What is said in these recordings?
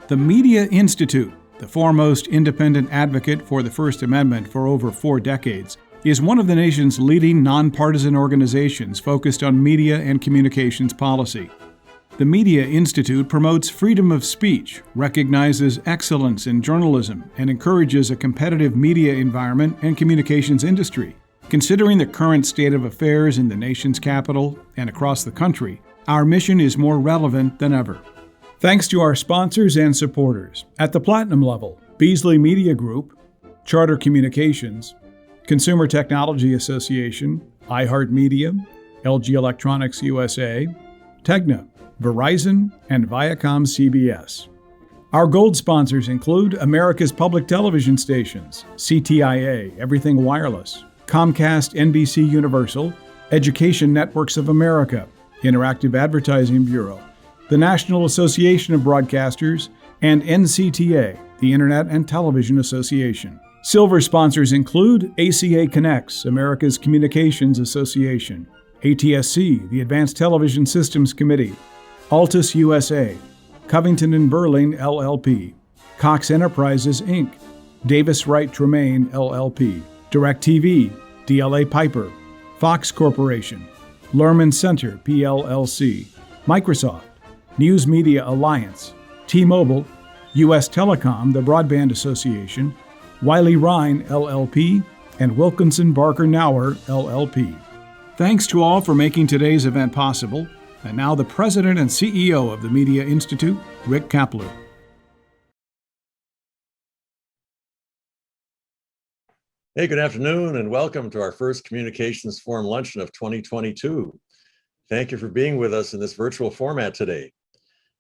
The Media Institute, the foremost independent advocate for the First Amendment for over 4 decades, is one of the nation's leading nonpartisan organizations focused on media and communications policy. The Media Institute promotes freedom of speech, recognizes excellence in journalism, and encourages a competitive media environment and communications industry. Considering the current state of affairs in the nation's capital and across the country, our mission is more relevant than ever. Thanks to our sponsors and supporters at the Platinum level, Beasley Media Group, Charter Communications, Consumer Technology Association, iHeartMedia, LG Electronics USA, Tegna, Verizon, and Viacom CBS. Our gold sponsors include America's Public Television Stations, CTIA, Everything Wireless, Comcast NBC Universal, Education Networks of America, Interactive Advertising Bureau, the National Association of Broadcasters, and NCTA, the Internet and Television Association. Silver sponsors include ACA Connects, America's Communications Association, ATSC, the Advanced Television Systems Committee, Altus USA, Covington and Burling LLP, Cox Enterprises Inc., Davis Wright Tremaine LLP, DirecTV, DLA Piper, Fox Corporation, Lerman Center PLLC, Microsoft, News Media Alliance, T-Mobile, U.S. Telecom, the Broadband Association, Wiley Rhine LLP, and Wilkinson Barker Nauer LLP. Thanks to all for making today's event possible. And now the President and CEO of the Media Institute, Rick Kapler. Hey, good afternoon, and welcome to our first Communications Forum Luncheon of 2022. Thank you for being with us in this virtual format today.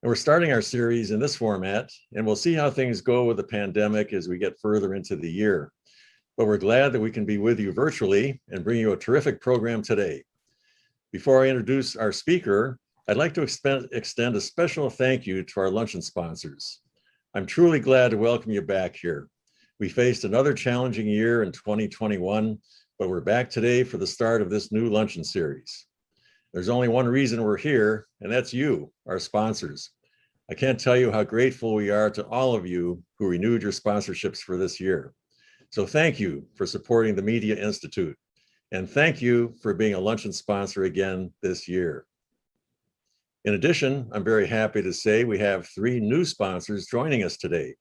And we're starting our series in this format, and we'll see how things go with the pandemic as we get further into the year. But we're glad that we can be with you virtually and bring you a terrific program today. Before I introduce our speaker, I'd like to extend a special thank you to our luncheon sponsors. I'm truly glad to welcome you back here. We faced another challenging year in 2021, but we're back today for the start of this new luncheon series. There's only one reason we're here, and that's you, our sponsors. I can't tell you how grateful we are to all of you who renewed your sponsorships for this year. So thank you for supporting the Media Institute, and thank you for being a luncheon sponsor again this year. In addition, I'm very happy to say we have 3 new sponsors joining us today.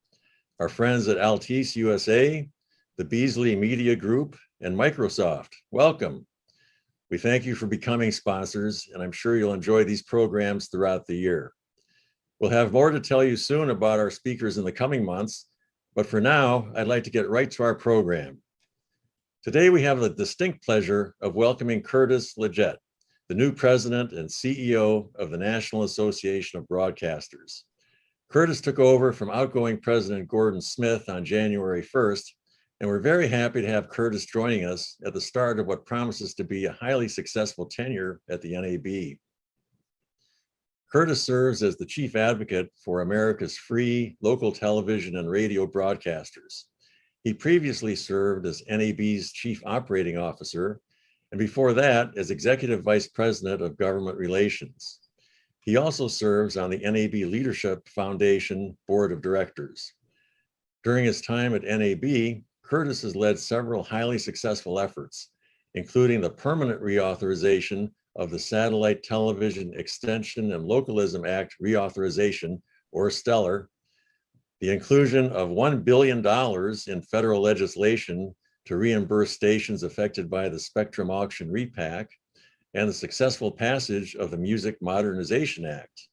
Our friends at Altice USA, the Beasley Media Group, and Microsoft. Welcome. We thank you for becoming sponsors, and I'm sure you'll enjoy these programs throughout the year. We'll have more to tell you soon about our speakers in the coming months, but for now, I'd like to get right to our program. Today, we have the distinct pleasure of welcoming Curtis LeGeyt, the new president and CEO of the National Association of Broadcasters. Curtis took over from outgoing President Gordon Smith on January 1st, and we're very happy to have Curtis joining us at the start of what promises to be a highly successful tenure at the NAB. Curtis serves as the chief advocate for America's free local television and radio broadcasters. He previously served as NAB's chief operating officer, and before that as executive vice president of government relations. He also serves on the NAB Leadership Foundation Board of Directors. During his time at NAB, Curtis has led several highly successful efforts, including the permanent reauthorization of the Satellite Television Extension and Localism Act reauthorization, or STELLAR, the inclusion of $1 billion in federal legislation to reimburse stations affected by the Spectrum Auction repack, and the successful passage of the Music Modernization Act.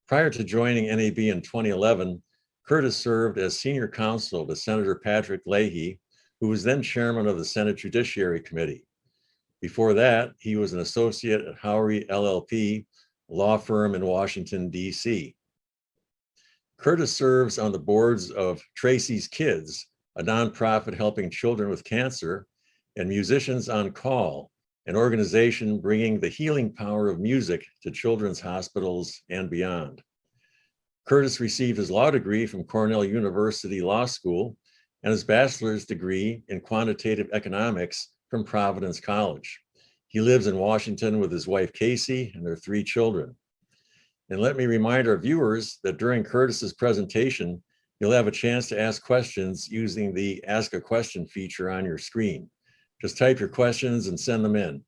Prior to joining NAB in 2011, Curtis served as senior counsel to Senator Patrick Leahy, who was then chairman of the Senate Judiciary Committee. Before that, he was an associate at Howry LLP, a law firm in Washington, D.C. Curtis serves on the boards of Tracy's Kids, a nonprofit helping children with cancer, and Musicians on Call, an organization bringing the healing power of music to children's hospitals and beyond. Curtis received his law degree from Cornell University Law School and his bachelor's degree in quantitative economics from Providence College. He lives in Washington with his wife, Casey, and their 3 children. And let me remind our viewers that during Curtis's presentation, you'll have a chance to ask questions using the Ask a Question feature on your screen. Just type your questions and send them in.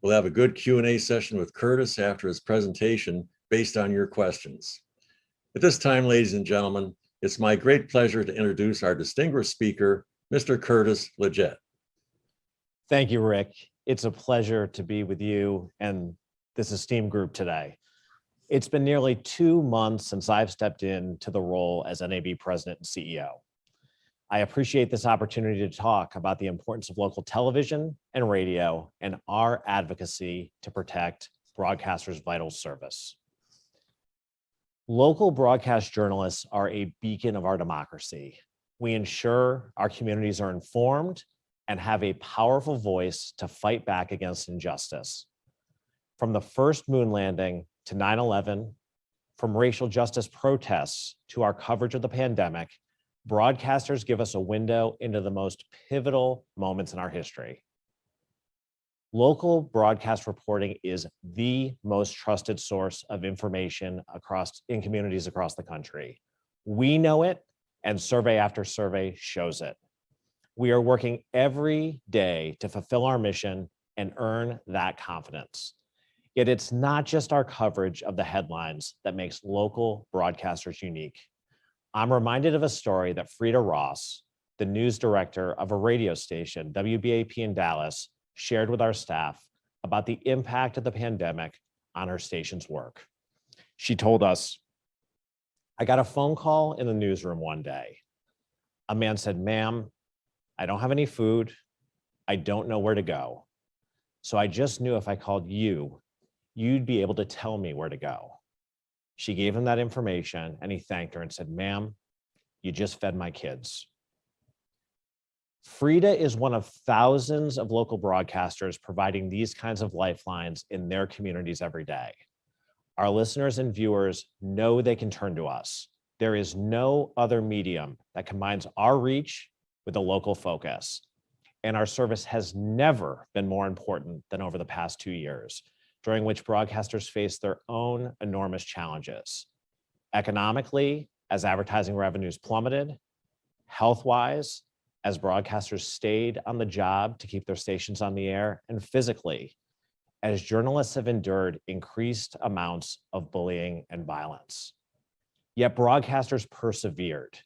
We'll have a good Q&A session with Curtis after his presentation based on your questions. At this time, ladies and gentlemen, it's my great pleasure to introduce our distinguished speaker, Mr. Curtis LeGeyt. Thank you, Rick. It's a pleasure to be with you and this esteemed group today. It's been nearly 2 months since I've stepped into the role as NAB President and CEO. I appreciate this opportunity to talk about the importance of local television and radio and our advocacy to protect broadcasters' vital service. Local broadcast journalists are a beacon of our democracy. We ensure our communities are informed and have a powerful voice to fight back against injustice. From the first moon landing to 9/11, from racial justice protests to our coverage of the pandemic, broadcasters give us a window into the most pivotal moments in our history. Local broadcast reporting is the most trusted source of information in communities across the country. We know it, and survey after survey shows it. We are working every day to fulfill our mission and earn that confidence. Yet it's not just our coverage of the headlines that makes local broadcasters unique. I'm reminded of a story that Frida Ross, the news director of a radio station, WBAP in Dallas, shared with our staff about the impact of the pandemic on her station's work. She told us, "I got a phone call in the newsroom one day. A man said, 'Ma'am, I don't have any food. I don't know where to go. So I just knew if I called you, you'd be able to tell me where to go.' She gave him that information and he thanked her and said, 'Ma'am, you just fed my kids.'" Frida is one of thousands of local broadcasters providing these kinds of lifelines in their communities every day. Our listeners and viewers know they can turn to us. There is no other medium that combines our reach with a local focus. And our service has never been more important than over the past 2 years, during which broadcasters face their own enormous challenges. Economically, as advertising revenues plummeted, health-wise, as broadcasters stayed on the job to keep their stations on the air, and physically, as journalists have endured increased amounts of bullying and violence. Yet broadcasters persevered.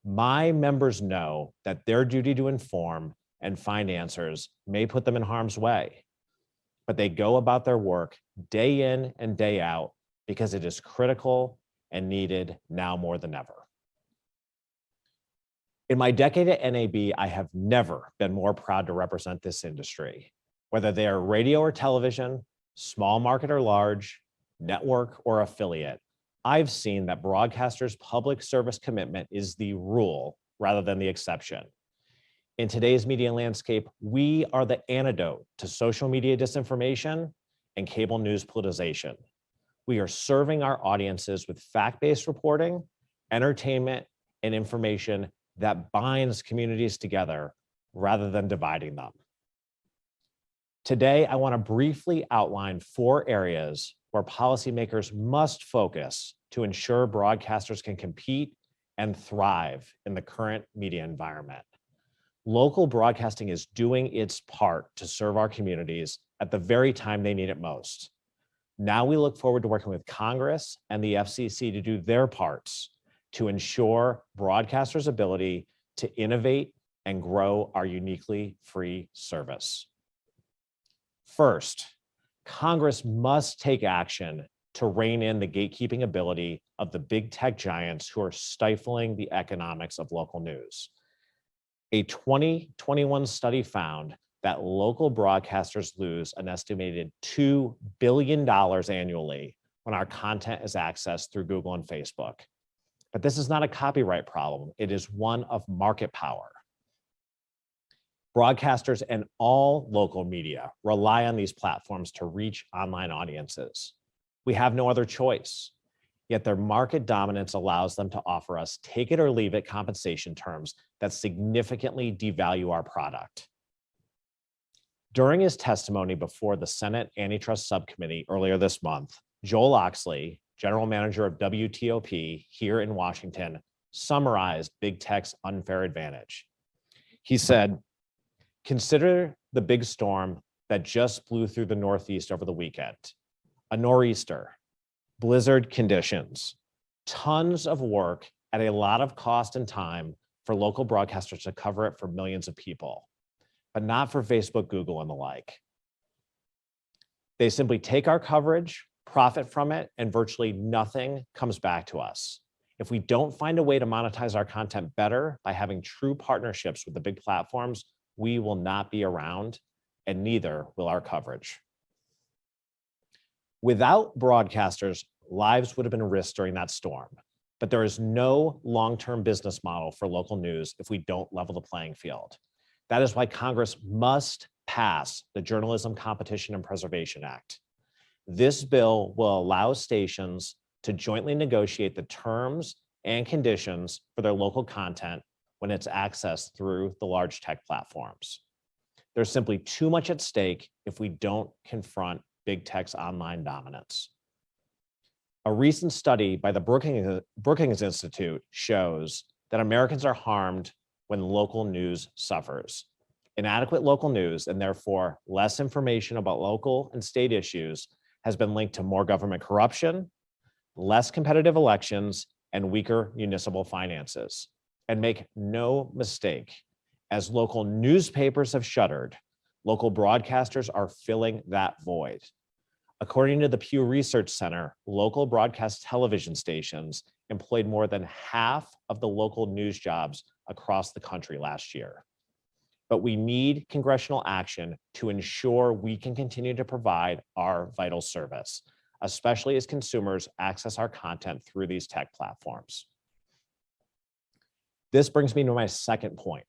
My members know that their duty to inform and find answers may put them in harm's way, but they go about their work day in and day out because it is critical and needed now more than ever. In my decade at NAB, I have never been more proud to represent this industry, whether they are radio or television, small market or large, network or affiliate. I've seen that broadcasters' public service commitment is the rule rather than the exception. In today's media landscape, we are the antidote to social media disinformation and cable news politicization. We are serving our audiences with fact-based reporting, entertainment, and information that binds communities together rather than dividing them. Today, I want to briefly outline 4 areas where policymakers must focus to ensure broadcasters can compete and thrive in the current media environment. Local broadcasting is doing its part to serve our communities at the very time they need it most. Now we look forward to working with Congress and the FCC to do their parts to ensure broadcasters' ability to innovate and grow our uniquely free service. First, Congress must take action to rein in the gatekeeping ability of the big tech giants who are stifling the economics of local news. A 2021 study found that local broadcasters lose an estimated $2 billion annually when our content is accessed through Google and Facebook. But this is not a copyright problem. It is one of market power. Broadcasters and all local media rely on these platforms to reach online audiences. We have no other choice, yet their market dominance allows them to offer us take it or leave it compensation terms that significantly devalue our product. During his testimony before the Senate Antitrust Subcommittee earlier this month, Joel Oxley, general manager of WTOP here in Washington, summarized big tech's unfair advantage. He said, "Consider the big storm that just blew through the Northeast over the weekend. A nor'easter, blizzard conditions, tons of work at a lot of cost and time for local broadcasters to cover it for millions of people, but not for Facebook, Google, and the like. They simply take our coverage, profit from it, and virtually nothing comes back to us. If we don't find a way to monetize our content better by having true partnerships with the big platforms, we will not be around, and neither will our coverage." Without broadcasters, lives would have been risked during that storm, but there is no long-term business model for local news if we don't level the playing field. That is why Congress must pass the Journalism Competition and Preservation Act. This bill will allow stations to jointly negotiate the terms and conditions for their local content when it's accessed through the large tech platforms. There's simply too much at stake if we don't confront big tech's online dominance. A recent study by the Brookings Institute shows that Americans are harmed when local news suffers. Inadequate local news, and therefore less information about local and state issues, has been linked to more government corruption, less competitive elections, and weaker municipal finances. And make no mistake, as local newspapers have shuttered, local broadcasters are filling that void. According to the Pew Research Center, local broadcast television stations employed more than half of the local news jobs across the country last year. But we need congressional action to ensure we can continue to provide our vital service, especially as consumers access our content through these tech platforms. This brings me to my second point.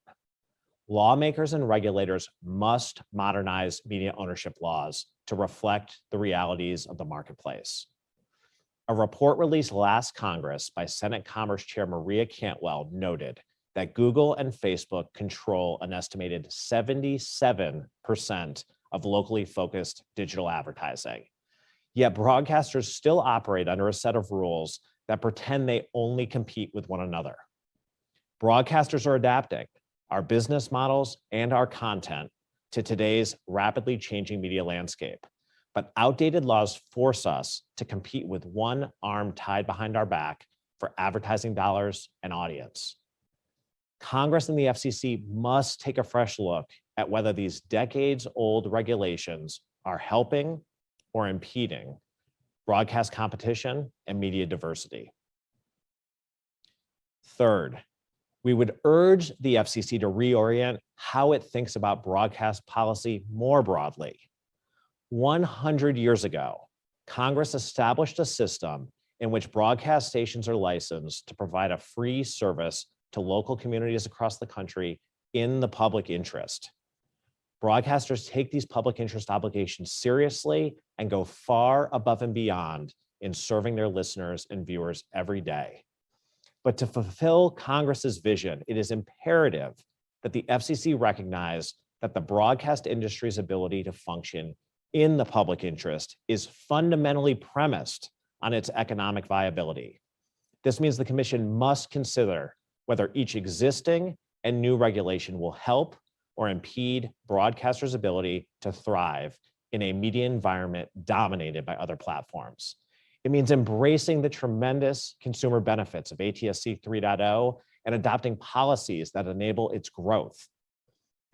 Lawmakers and regulators must modernize media ownership laws to reflect the realities of the marketplace. A report released last Congress by Senate Commerce Chair Maria Cantwell noted that Google and Facebook control an estimated 77% of locally focused digital advertising. Yet broadcasters still operate under a set of rules that pretend they only compete with one another. Broadcasters are adapting our business models and our content to today's rapidly changing media landscape. But outdated laws force us to compete with one arm tied behind our back for advertising dollars and audience. Congress and the FCC must take a fresh look at whether these decades-old regulations are helping or impeding broadcast competition and media diversity. Third, we would urge the FCC to reorient how it thinks about broadcast policy more broadly. 100 years ago, Congress established a system in which broadcast stations are licensed to provide a free service to local communities across the country in the public interest. Broadcasters take these public interest obligations seriously and go far above and beyond in serving their listeners and viewers every day. But to fulfill Congress's vision, it is imperative that the FCC recognize that the broadcast industry's ability to function in the public interest is fundamentally premised on its economic viability. This means the Commission must consider whether each existing and new regulation will help or impede broadcasters' ability to thrive in a media environment dominated by other platforms. It means embracing the tremendous consumer benefits of ATSC 3.0 and adopting policies that enable its growth.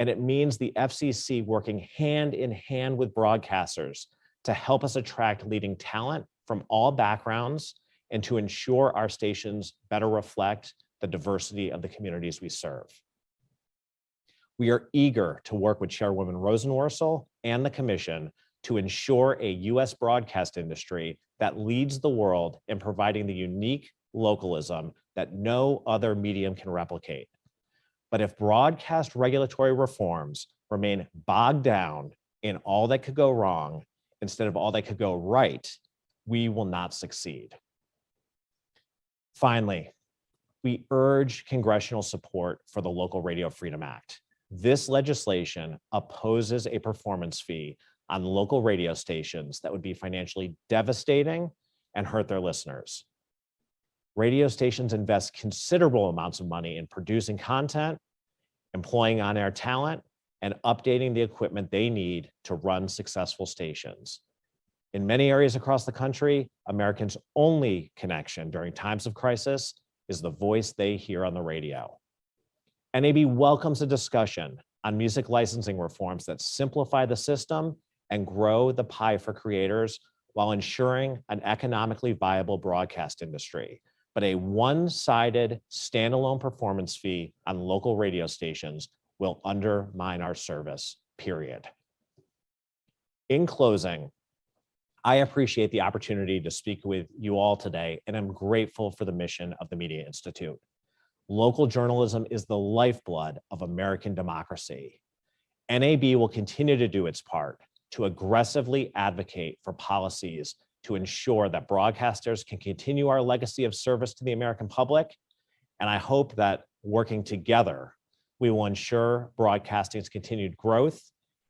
And it means the FCC working hand in hand with broadcasters to help us attract leading talent from all backgrounds and to ensure our stations better reflect the diversity of the communities we serve. We are eager to work with Chairwoman Rosenworcel and the Commission to ensure a U.S. broadcast industry that leads the world in providing the unique localism that no other medium can replicate. But if broadcast regulatory reforms remain bogged down in all that could go wrong instead of all that could go right, we will not succeed. Finally, we urge congressional support for the Local Radio Freedom Act. This legislation opposes a performance fee on local radio stations that would be financially devastating and hurt their listeners. Radio stations invest considerable amounts of money in producing content, employing on-air talent, and updating the equipment they need to run successful stations. In many areas across the country, Americans' only connection during times of crisis is the voice they hear on the radio. NAB welcomes a discussion on music licensing reforms that simplify the system and grow the pie for creators while ensuring an economically viable broadcast industry. But a one-sided standalone performance fee on local radio stations will undermine our service, period. In closing, I appreciate the opportunity to speak with you all today, and I'm grateful for the mission of the Media Institute. Local journalism is the lifeblood of American democracy. NAB will continue to do its part to aggressively advocate for policies to ensure that broadcasters can continue our legacy of service to the American public. And I hope that working together, we will ensure broadcasting's continued growth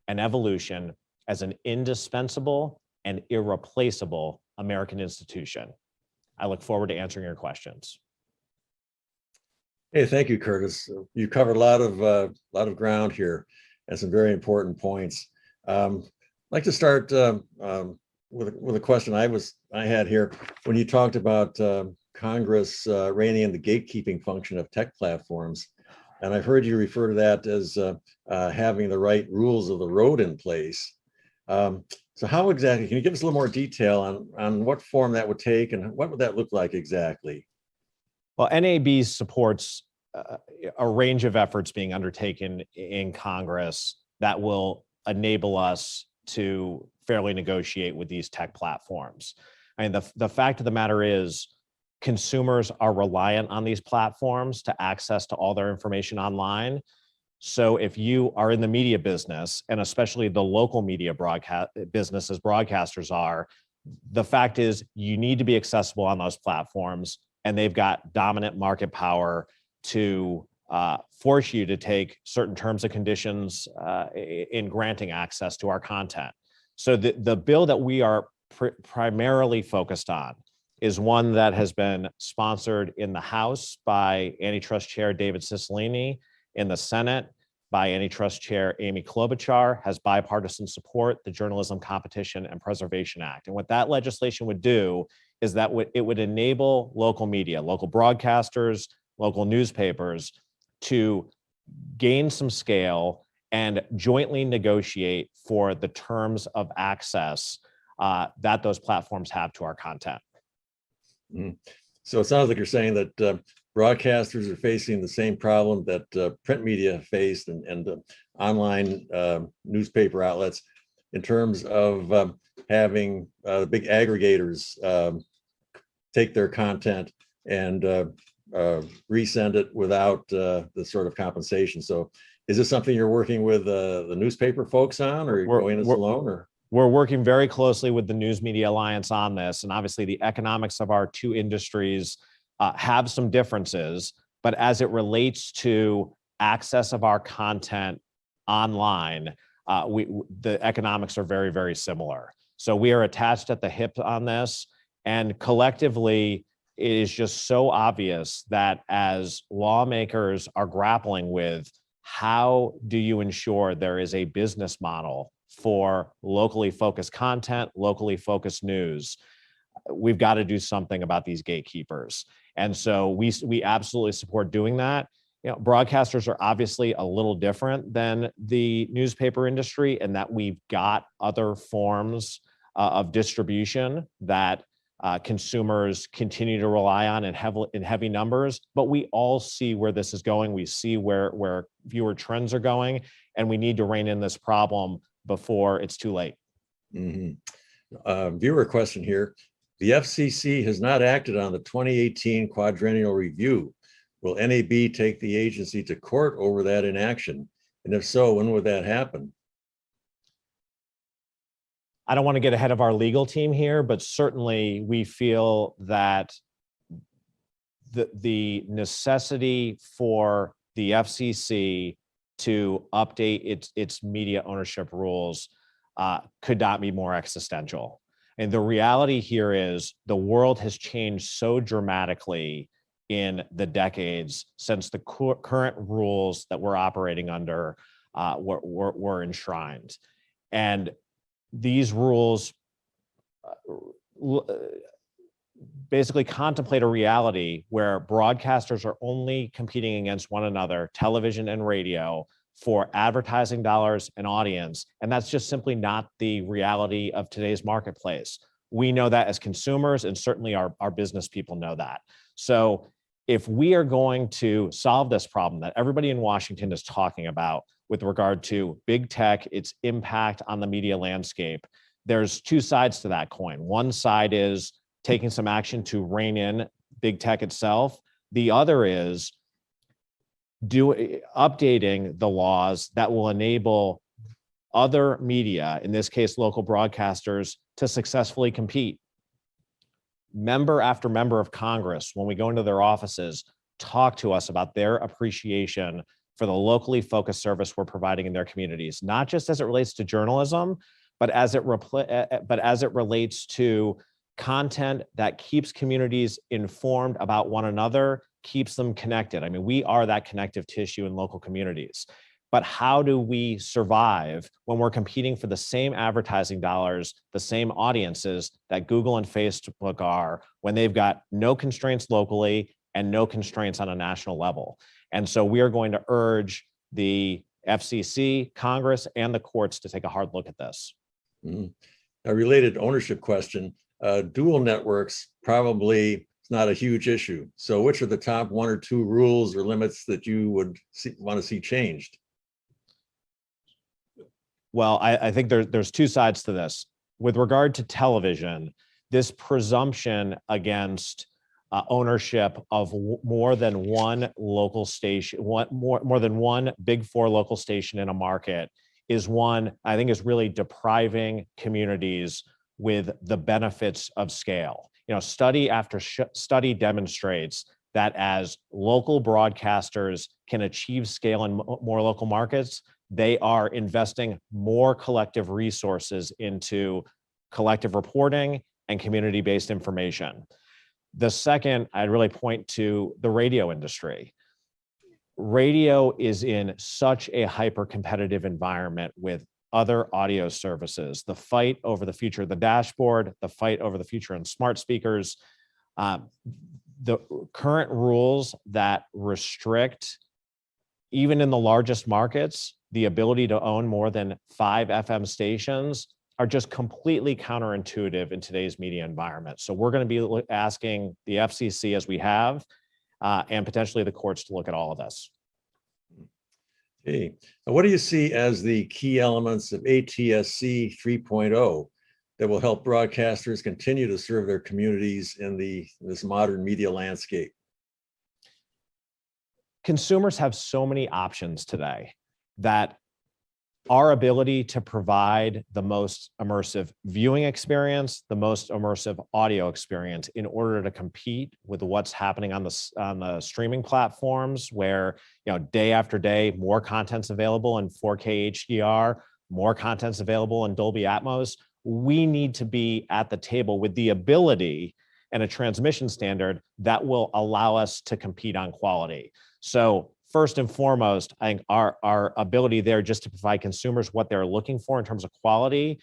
and evolution as an indispensable and irreplaceable American institution. I look forward to answering your questions. Hey, thank you, Curtis. You covered a lot of ground here and some very important points. I'd like to start with a question I had here when you talked about Congress reining in the gatekeeping function of tech platforms, and I've heard you refer to that as having the right rules of the road in place. So how exactly, can you give us a little more detail on what form that would take and what would that look like exactly? Well, NAB supports a range of efforts being undertaken in Congress that will enable us to fairly negotiate with these tech platforms. I mean, the fact of the matter is consumers are reliant on these platforms to access to all their information online. So if you are in the media business, and especially the local media broadcast businesses, broadcasters are, the fact is you need to be accessible on those platforms, and they've got dominant market power to force you to take certain terms and conditions in granting access to our content. So the bill that we are primarily focused on is one that has been sponsored in the House by Antitrust Chair David Cicilline, in the Senate by Antitrust Chair Amy Klobuchar, has bipartisan support, the Journalism Competition and Preservation Act. And what that legislation would do is that it would enable local media, local broadcasters, local newspapers to gain some scale and jointly negotiate for the terms of access that those platforms have to our content. So it sounds like you're saying that broadcasters are facing the same problem that print media faced and online newspaper outlets in terms of having big aggregators take their content and resend it without the sort of compensation. So is this something you're working with the newspaper folks on, or you're going this alone? Or? We're working very closely with the News Media Alliance on this. And obviously the economics of our two industries have some differences, but as it relates to access of our content online, the economics are very, very similar. So we are attached at the hip on this, and collectively, it is just so obvious that as lawmakers are grappling with how do you ensure there is a business model for locally focused content, locally focused news, we've got to do something about these gatekeepers. And so we absolutely support doing that. You know, broadcasters are obviously a little different than the newspaper industry in that we've got other forms of distribution that consumers continue to rely on in heavy numbers, but we all see where this is going. We see where viewer trends are going, and we need to rein in this problem before it's too late. Viewer question here. The FCC has not acted on the 2018 quadrennial review. Will NAB take the agency to court over that inaction? And if so, when would that happen? I don't want to get ahead of our legal team here, but certainly we feel that the necessity for the FCC to update its media ownership rules could not be more existential. And the reality here is the world has changed so dramatically in the decades since the current rules that we're operating under were enshrined. And these rules basically contemplate a reality where broadcasters are only competing against one another, television and radio, for advertising dollars and audience. And that's just simply not the reality of today's marketplace. We know that as consumers, and certainly our business people know that. So if we are going to solve this problem that everybody in Washington is talking about with regard to big tech, its impact on the media landscape, there's two sides to that coin. One side is taking some action to rein in big tech itself. The other is updating the laws that will enable other media, in this case, local broadcasters, to successfully compete. Member after member of Congress, when we go into their offices, talk to us about their appreciation for the locally focused service we're providing in their communities, not just as it relates to journalism, but as it relates to content that keeps communities informed about one another, keeps them connected. I mean, we are that connective tissue in local communities. But how do we survive when we're competing for the same advertising dollars, the same audiences that Google and Facebook are, when they've got no constraints locally and no constraints on a national level? And so we are going to urge the FCC, Congress, and the courts to take a hard look at this. Mm-hmm. A related ownership question, dual networks probably is not a huge issue. So which are the top one or two rules or limits that you would want to see changed? Well, I think there's two sides to this. With regard to television, this presumption against ownership of more than one local station, more than one big four local station in a market is one I think is really depriving communities with the benefits of scale. You know, study after study demonstrates that as local broadcasters can achieve scale in more local markets, they are investing more collective resources into collective reporting and community-based information. The second, I'd really point to the radio industry. Radio is in such a hyper-competitive environment with other audio services. The fight over the future of the dashboard, the fight over the future in smart speakers, the current rules that restrict, even in the largest markets, the ability to own more than 5 FM stations are just completely counterintuitive in today's media environment. So we're going to be asking the FCC, as we have, and potentially the courts to look at all of this. Okay. Now, what do you see as the key elements of ATSC 3.0 that will help broadcasters continue to serve their communities in this modern media landscape? Consumers have so many options today that our ability to provide the most immersive viewing experience, the most immersive audio experience in order to compete with what's happening on the streaming platforms, where, you know, day after day, more content's available in 4K HDR, more content's available in Dolby Atmos. We need to be at the table with the ability and a transmission standard that will allow us to compete on quality. So first and foremost, I think our ability there just to provide consumers what they're looking for in terms of quality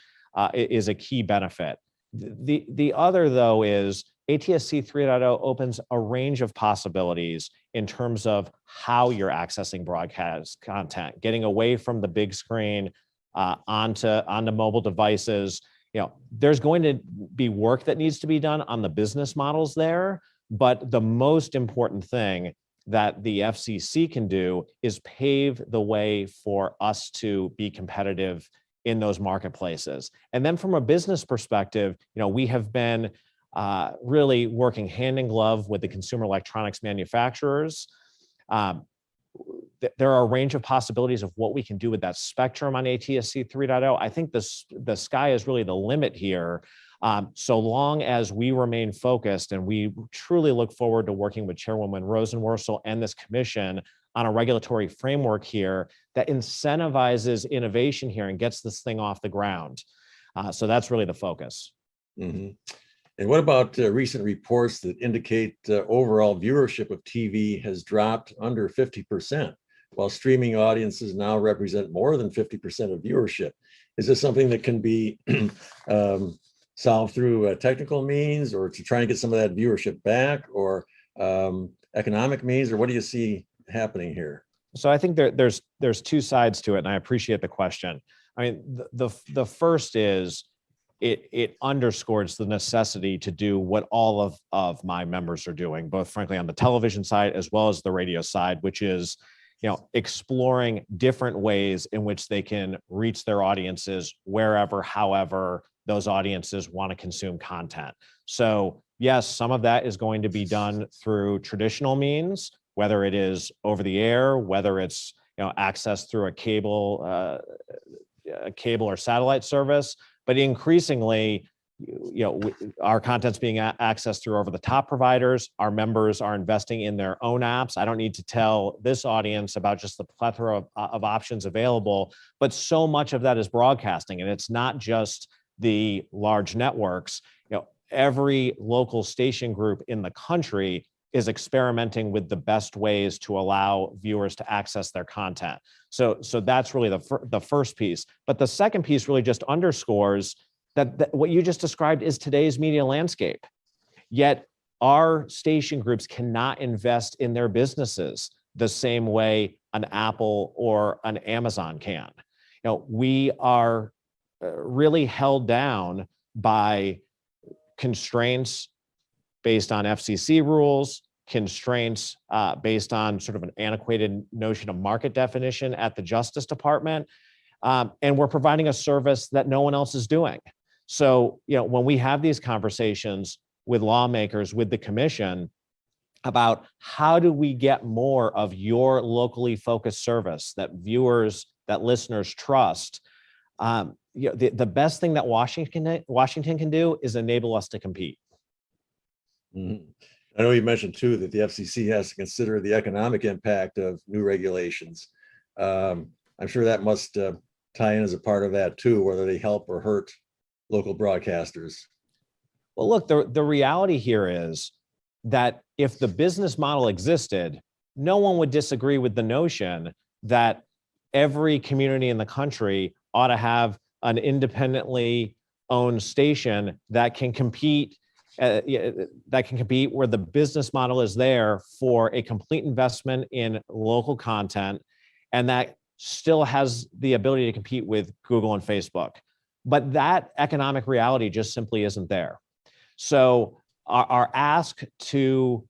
is a key benefit. The other, though, is ATSC 3.0 opens a range of possibilities in terms of how you're accessing broadcast content, getting away from the big screen onto mobile devices. You know, there's going to be work that needs to be done on the business models there, but the most important thing that the FCC can do is pave the way for us to be competitive in those marketplaces. And then from a business perspective, you know, we have been really working hand in glove with the consumer electronics manufacturers. There are a range of possibilities of what we can do with that spectrum on ATSC 3.0. I think the sky is really the limit here. So long as we remain focused, and we truly look forward to working with Chairwoman Rosenworcel and this commission on a regulatory framework here that incentivizes innovation here and gets this thing off the ground. So that's really the focus. Mhm. And what about recent reports that indicate overall viewership of TV has dropped under 50%, while streaming audiences now represent more than 50% of viewership? Is this something that can be solved through technical means, or to try and get some of that viewership back, or economic means, or what do you see happening here? So I think there's two sides to it, and I appreciate the question. I mean, the first is it underscores the necessity to do what all of my members are doing, both frankly on the television side as well as the radio side, which is, exploring different ways in which they can reach their audiences wherever, however those audiences want to consume content. So yes, some of that is going to be done through traditional means, whether it is over the air, whether it's access through a cable or satellite service, but increasingly, our content's being accessed through over-the-top providers. Our members are investing in their own apps. I don't need to tell this audience about just the plethora of options available, but so much of that is broadcasting, and it's not just the large networks. Every local station group in the country is experimenting with the best ways to allow viewers to access their content. So that's really the first piece. But the second piece really just underscores that what you just described is today's media landscape. Yet our station groups cannot invest in their businesses the same way an Apple or an Amazon can. We are really held down by constraints based on FCC rules, constraints based on sort of an antiquated notion of market definition at the Justice Department, and we're providing a service that no one else is doing. So, when we have these conversations with lawmakers, with the commission, about how do we get more of your locally focused service that viewers, that listeners trust, the best thing that Washington can do is enable us to compete. Mm-hmm. I know you mentioned too that the FCC has to consider the economic impact of new regulations. I'm sure that must tie in as a part of that too, whether they help or hurt local broadcasters. Well, look, the reality here is that if the business model existed, no one would disagree with the notion that every community in the country ought to have an independently owned station that can compete where the business model is there for a complete investment in local content, and that still has the ability to compete with Google and Facebook. But that economic reality just simply isn't there. So our ask to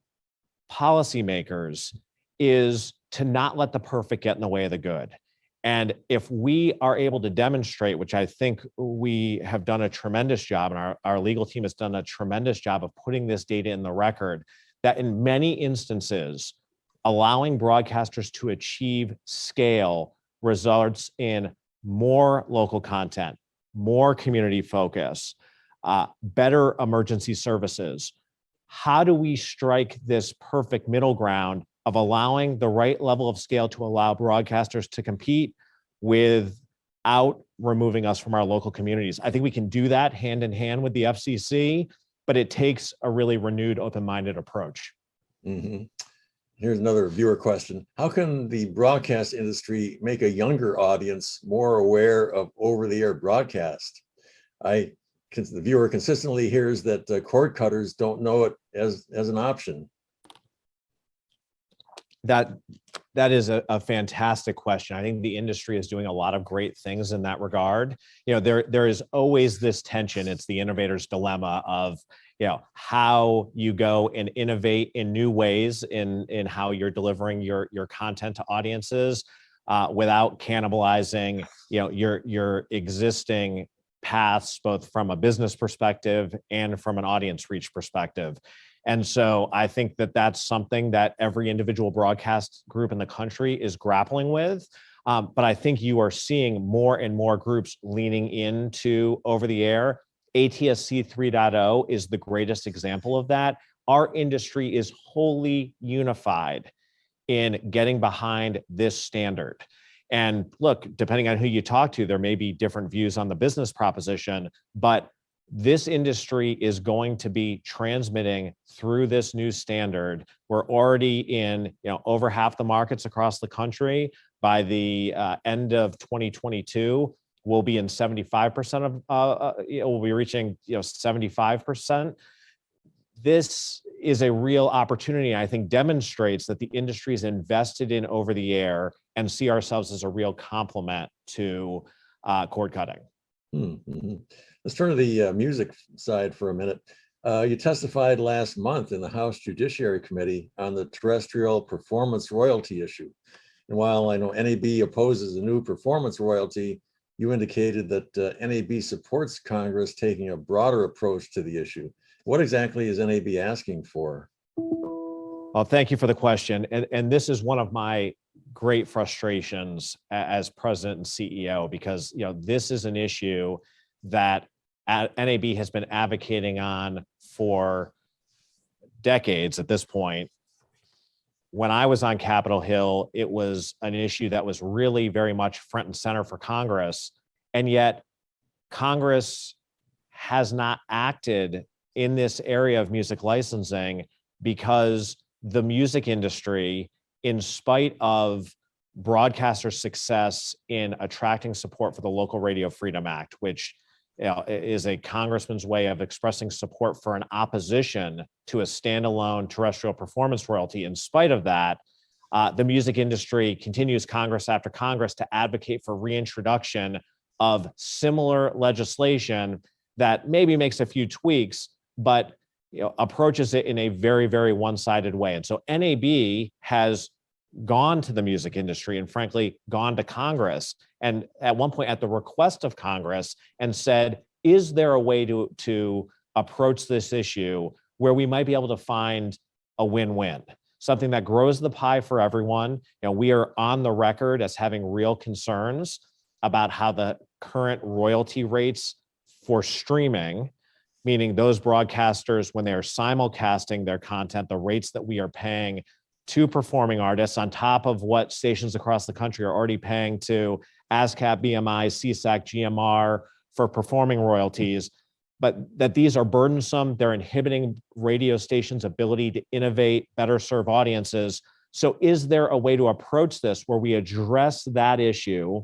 policymakers is to not let the perfect get in the way of the good. And if we are able to demonstrate, which I think we have done a tremendous job, and our legal team has done a tremendous job of putting this data in the record, that in many instances, allowing broadcasters to achieve scale results in more local content, more community focus, better emergency services. How do we strike this perfect middle ground of allowing the right level of scale to allow broadcasters to compete without removing us from our local communities? I think we can do that hand in hand with the FCC, but it takes a really renewed, open-minded approach. Mm-hmm. Here's another viewer question. How can the broadcast industry make a younger audience more aware of over-the-air broadcast? The viewer consistently hears that cord cutters don't know it as an option. That is a fantastic question. I think the industry is doing a lot of great things in that regard. There is always this tension. It's the innovator's dilemma of, how you go and innovate in new ways in how you're delivering your content to audiences without cannibalizing, your existing paths, both from a business perspective and from an audience reach perspective. And so I think that that's something that every individual broadcast group in the country is grappling with. But I think you are seeing more and more groups leaning into over the air. ATSC 3.0 is the greatest example of that. Our industry is wholly unified in getting behind this standard. And look, depending on who you talk to, there may be different views on the business proposition, but this industry is going to be transmitting through this new standard. We're already in over half the markets across the country. By the end of 2022, we'll be in 75% of, we'll be reaching 75%. This is a real opportunity, I think demonstrates that the industry is invested in over the air and see ourselves as a real complement to cord cutting. Mm-hmm. Let's turn to the music side for a minute. You testified last month in the House Judiciary Committee on the terrestrial performance royalty issue. And while I know NAB opposes a new performance royalty, you indicated that NAB supports Congress taking a broader approach to the issue. What exactly is NAB asking for? Well, thank you for the question. And this is one of my great frustrations as president and CEO, because this is an issue that NAB has been advocating on for decades at this point. When I was on Capitol Hill, it was an issue that was really very much front and center for Congress. And yet Congress has not acted in this area of music licensing because the music industry, in spite of broadcaster success in attracting support for the Local Radio Freedom Act, which is a congressman's way of expressing support for an opposition to a standalone terrestrial performance royalty. In spite of that, the music industry continues Congress after Congress to advocate for reintroduction of similar legislation that maybe makes a few tweaks, but approaches it in a very, very one-sided way. And so NAB has gone to the music industry and frankly gone to Congress, and at one point at the request of Congress, and said, is there a way to approach this issue where we might be able to find a win-win, something that grows the pie for everyone? We are on the record as having real concerns about how the current royalty rates for streaming, meaning those broadcasters, when they are simulcasting their content, the rates that we are paying to performing artists on top of what stations across the country are already paying to ASCAP, BMI, CSAC, GMR for performing royalties, but that these are burdensome. They're inhibiting radio stations' ability to innovate, better serve audiences. So is there a way to approach this where we address that issue,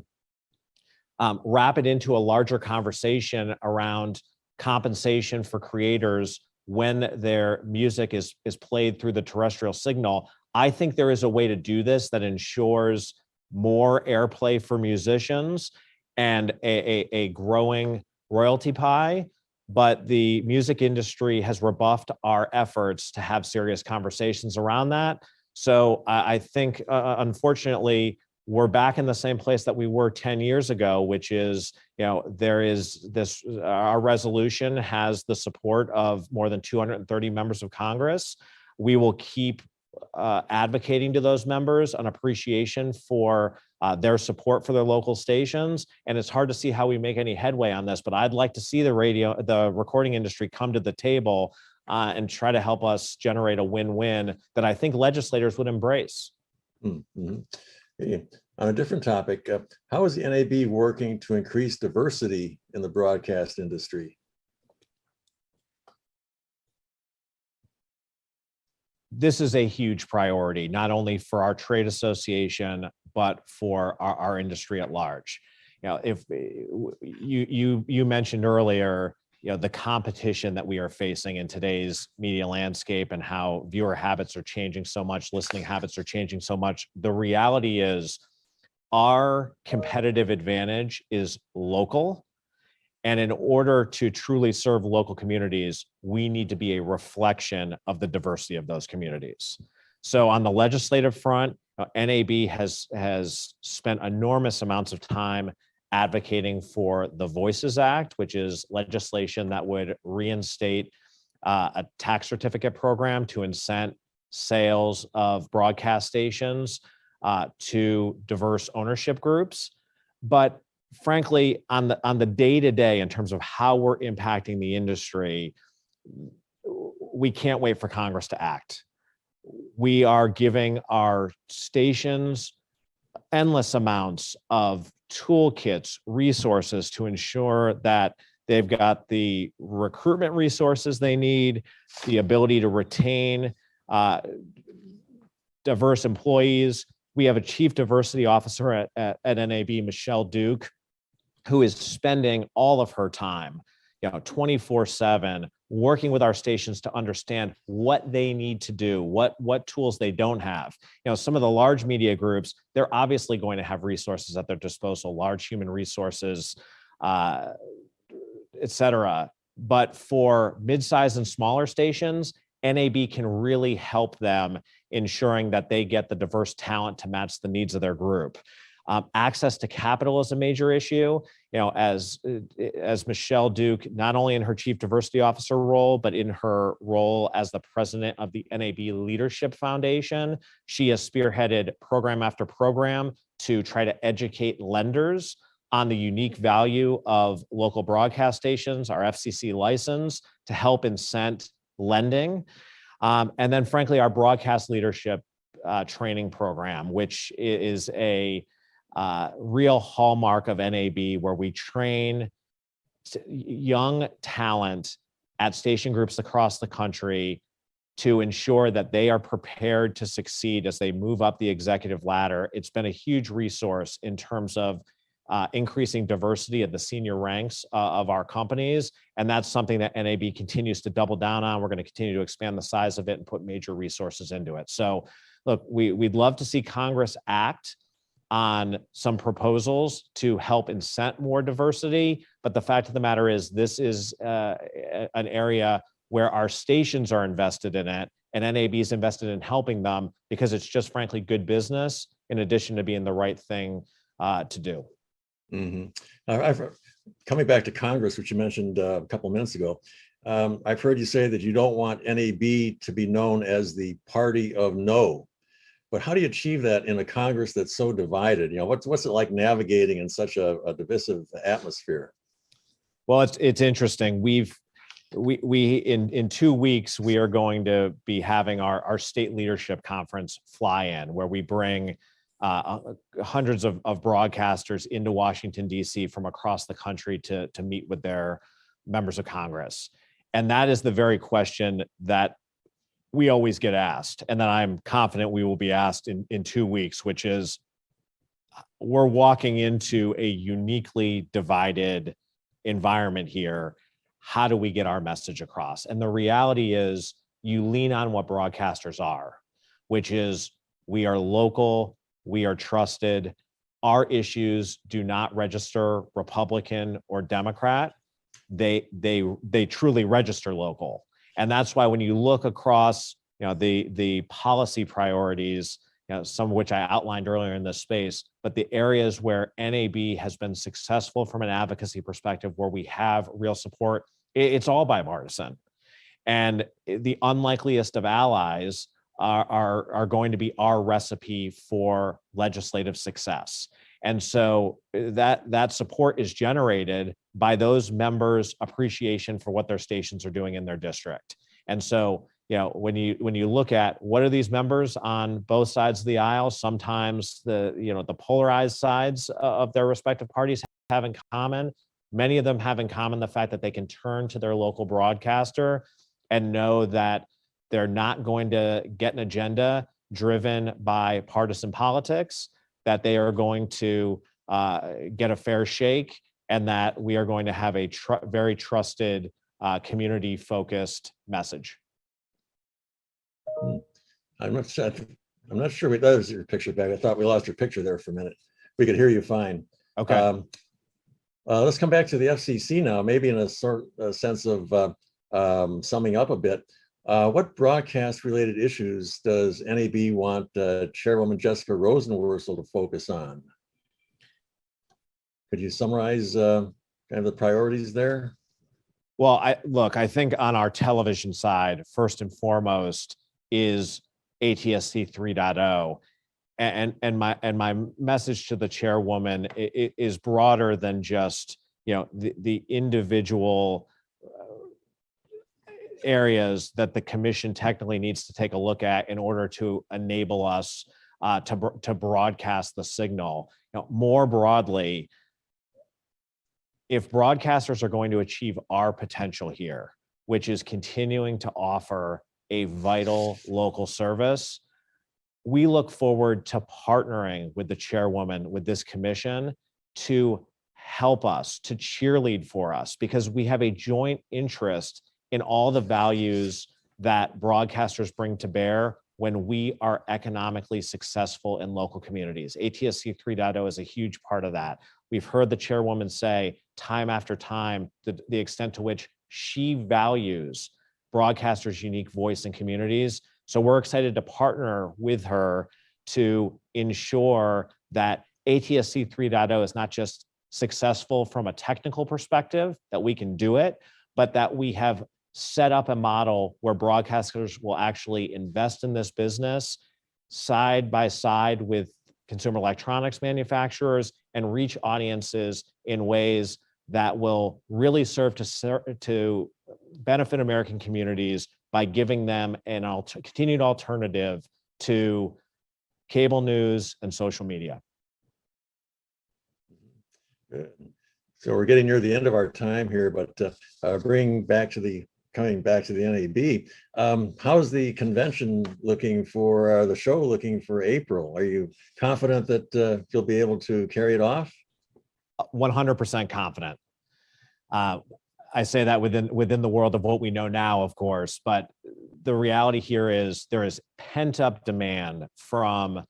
wrap it into a larger conversation around compensation for creators when their music is played through the terrestrial signal? I think there is a way to do this that ensures more airplay for musicians and a growing royalty pie, but the music industry has rebuffed our efforts to have serious conversations around that. So I think, unfortunately, we're back in the same place that we were 10 years ago, which is, there is this, our resolution has the support of more than 230 members of Congress. We will keep advocating to those members an appreciation for their support for their local stations. And it's hard to see how we make any headway on this, but I'd like to see the recording industry come to the table and try to help us generate a win-win that I think legislators would embrace. Mm-hmm. On a different topic, how is the NAB working to increase diversity in the broadcast industry? This is a huge priority, not only for our trade association, but for our industry at large. If you mentioned earlier, the competition that we are facing in today's media landscape and how viewer habits are changing so much, listening habits are changing so much. The reality is our competitive advantage is local. And in order to truly serve local communities, we need to be a reflection of the diversity of those communities. So on the legislative front, NAB has spent enormous amounts of time advocating for the Voices Act, which is legislation that would reinstate a tax certificate program to incent sales of broadcast stations to diverse ownership groups. But frankly, on the day-to-day, in terms of how we're impacting the industry, we can't wait for Congress to act. We are giving our stations endless amounts of toolkits, resources to ensure that They've got the recruitment resources they need, the ability to retain diverse employees. We have a chief diversity officer at NAB, Michelle Duke, who is spending all of her time, 24/7, working with our stations to understand what they need to do, what tools they don't have. Some of the large media groups, they're obviously going to have resources at their disposal, large human resources, et cetera. But for mid-size and smaller stations, NAB can really help them ensuring that they get the diverse talent to match the needs of their group. Access to capital is a major issue. As Michelle Duke, not only in her chief diversity officer role, but in her role as the president of the NAB Leadership Foundation, she has spearheaded program after program to try to educate lenders on the unique value of local broadcast stations, our FCC license, to help incent lending. And then frankly, our broadcast leadership training program, which is a real hallmark of NAB, where we train young talent at station groups across the country to ensure that they are prepared to succeed as they move up the executive ladder. It's been a huge resource in terms of increasing diversity at the senior ranks of our companies. And that's something that NAB continues to double down on. We're going to continue to expand the size of it and put major resources into it. So look, we'd love to see Congress act on some proposals to help incent more diversity. But the fact of the matter is, this is an area where our stations are invested in it, and NAB is invested in helping them because it's just frankly good business, in addition to being the right thing to do. Mm-hmm. Coming back to Congress, which you mentioned a couple minutes ago, I've heard you say that you don't want NAB to be known as the party of no. But how do you achieve that in a Congress that's so divided? What's it like navigating in such a divisive atmosphere? Well, it's interesting. In 2 weeks, we are going to be having our state leadership conference fly-in, where we bring hundreds of broadcasters into Washington, D.C. from across the country to meet with their members of Congress. And that is the very question that we always get asked, and that I'm confident we will be asked in 2 weeks, which is, we're walking into a uniquely divided environment here. How do we get our message across? And the reality is, you lean on what broadcasters are, which is, we are local, we are trusted. Our issues do not register Republican or Democrat. They truly register local. And that's why when you look across, the policy priorities, some of which I outlined earlier in this space, but the areas where NAB has been successful from an advocacy perspective, where we have real support, it's all bipartisan. And the unlikeliest of allies are going to be our recipe for legislative success. And so that support is generated by those members' appreciation for what their stations are doing in their district. And so, when you look at what are these members on both sides of the aisle, sometimes the polarized sides of their respective parties have in common. Many of them have in common the fact that they can turn to their local broadcaster and know that they're not going to get an agenda driven by partisan politics, that they are going to get a fair shake, and that we are going to have a very trusted, community-focused message. I'm not sure that was your picture back. I thought we lost your picture there for a minute. We could hear you fine. Okay. Let's come back to the FCC now, maybe in a sense of summing up a bit. What broadcast-related issues does NAB want Chairwoman Jessica Rosenworcel to focus on? Could you summarize kind of the priorities there? Well, I think on our television side, first and foremost is ATSC 3.0. And my message to the chairwoman is broader than just the individual areas that the commission technically needs to take a look at in order to enable us to broadcast the signal. More broadly, if broadcasters are going to achieve our potential here, which is continuing to offer a vital local service, we look forward to partnering with the chairwoman, with this commission, to help us, to cheerlead for us, because we have a joint interest in all the values that broadcasters bring to bear when we are economically successful in local communities. ATSC 3.0 is a huge part of that. We've heard the chairwoman say time after time the extent to which she values broadcasters' unique voice in communities. So we're excited to partner with her to ensure that ATSC 3.0 is not just successful from a technical perspective, that we can do it, but that we have set up a model where broadcasters will actually invest in this business side by side with consumer electronics manufacturers and reach audiences in ways that will really serve to benefit American communities by giving them an continued alternative to cable news and social media. Good. So we're getting near the end of our time here, but coming back to the NAB, how's the convention looking for the show looking for April? Are you confident that you'll be able to carry it off? 100% confident. I say that within the world of what we know now, of course, but the reality here is there is pent-up demand from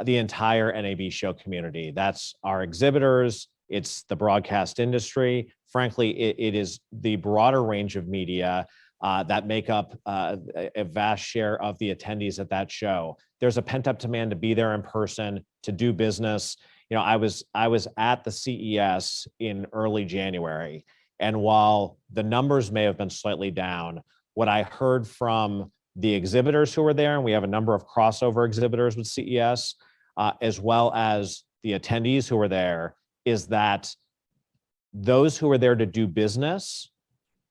the entire NAB show community. That's our exhibitors, it's the broadcast industry. Frankly, it is the broader range of media that make up a vast share of the attendees at that show. There's a pent-up demand to be there in person, to do business. You know, I was at the CES in early January, and while the numbers may have been slightly down, what I heard from the exhibitors who were there, and we have a number of crossover exhibitors with CES, as well as the attendees who were there, is that those who were there to do business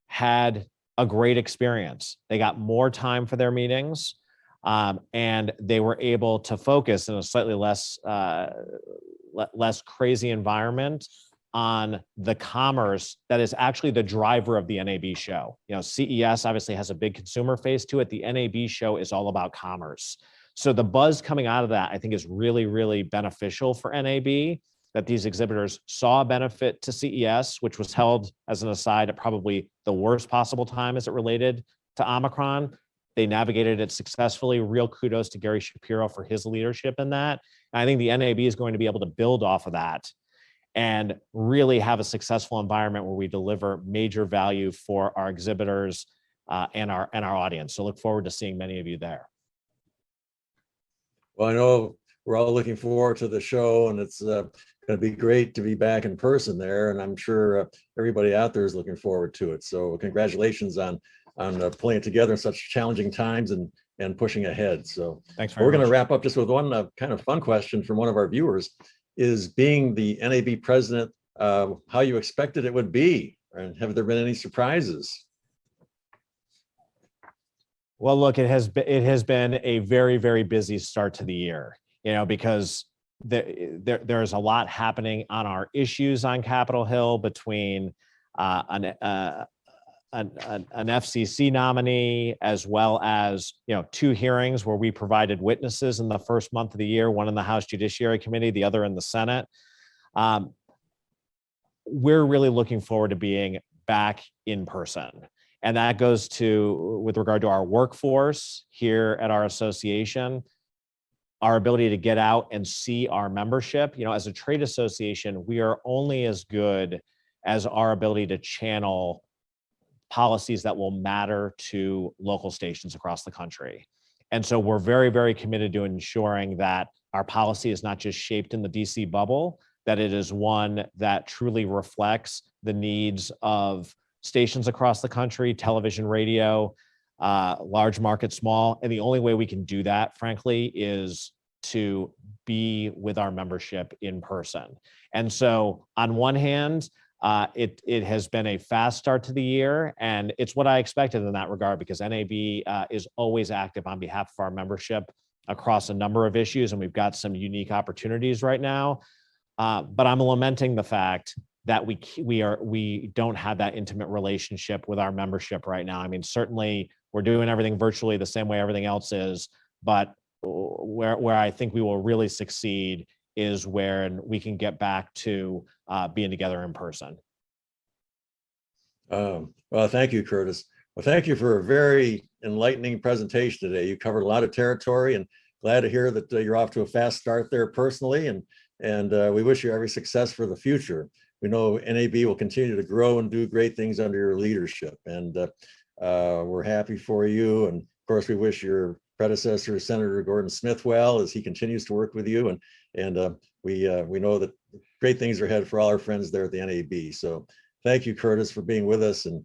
had a great experience. They got more time for their meetings, and they were able to focus in a slightly less crazy environment on the commerce that is actually the driver of the NAB show. You know, CES obviously has a big consumer face to it. The NAB show is all about commerce. So the buzz coming out of that, I think, is really, really beneficial for NAB, that these exhibitors saw a benefit to CES, which was held, as an aside, at probably the worst possible time as it related to Omicron. They navigated it successfully. Real kudos to Gary Shapiro for his leadership in that. And I think the NAB is going to be able to build off of that and really have a successful environment where we deliver major value for our exhibitors and our audience. So look forward to seeing many of you there. Well, I know we're all looking forward to the show, and it's going to be great to be back in person there. And I'm sure everybody out there is looking forward to it. So congratulations on pulling it together in such challenging times and pushing ahead. So thanks very much. We're going to wrap up just with one kind of fun question from one of our viewers. Is being the NAB president how you expected it would be? And have there been any surprises? Well, look, it has been a very, very busy start to the year, you know, because there's a lot happening on our issues on Capitol Hill, between an FCC nominee, as well as, you know, 2 hearings where we provided witnesses in the first month of the year, one in the House Judiciary Committee, the other in the Senate. We're really looking forward to being back in person. And that goes with regard to our workforce here at our association, our ability to get out and see our membership. You know, as a trade association, we are only as good as our ability to channel policies that will matter to local stations across the country. And so we're very, very committed to ensuring that our policy is not just shaped in the DC bubble, that it is one that truly reflects the needs of stations across the country, television, radio, large market, small. And the only way we can do that, frankly, is to be with our membership in person. And so on one hand, it has been a fast start to the year, and it's what I expected in that regard, because NAB is always active on behalf of our membership across a number of issues, and we've got some unique opportunities right now. But I'm lamenting the fact that we don't have that intimate relationship with our membership right now. I mean, certainly we're doing everything virtually the same way everything else is, but where I think we will really succeed is when we can get back to being together in person. Well, thank you, Curtis. Well, thank you for a very enlightening presentation today. You covered a lot of territory, and glad to hear that you're off to a fast start there personally, and we wish you every success for the future. We know NAB will continue to grow and do great things under your leadership, and we're happy for you. And of course, we wish your predecessor, Senator Gordon Smith, well as he continues to work with you. And we know that great things are ahead for all our friends there at the NAB. So thank you, Curtis, for being with us, and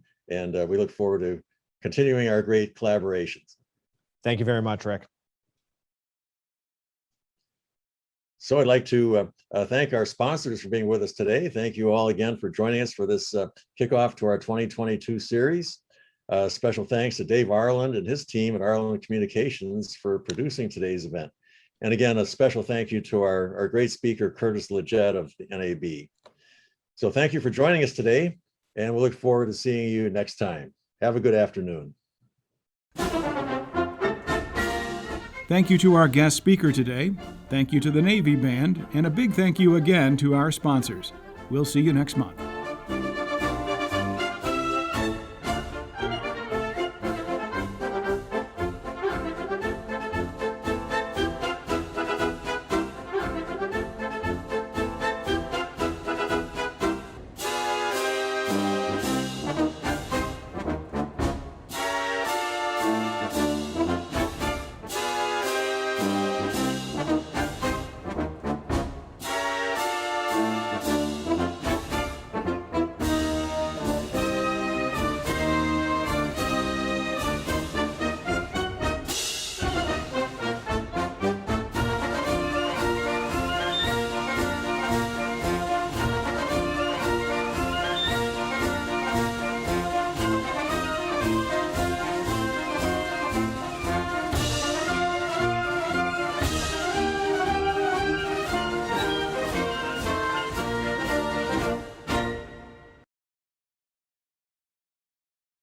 we look forward to continuing our great collaborations. Thank you very much, Rick. So I'd like to thank our sponsors for being with us today. Thank you all again for joining us for this kickoff to our 2022 series. Special thanks to Dave Arland and his team at Arland Communications for producing today's event. And again, a special thank you to our great speaker, Curtis LeGeyt of the NAB. So thank you for joining us today, and we'll look forward to seeing you next time. Have a good afternoon. Thank you to our guest speaker today. Thank you to the Navy Band, and a big thank you again to our sponsors. We'll see you next month.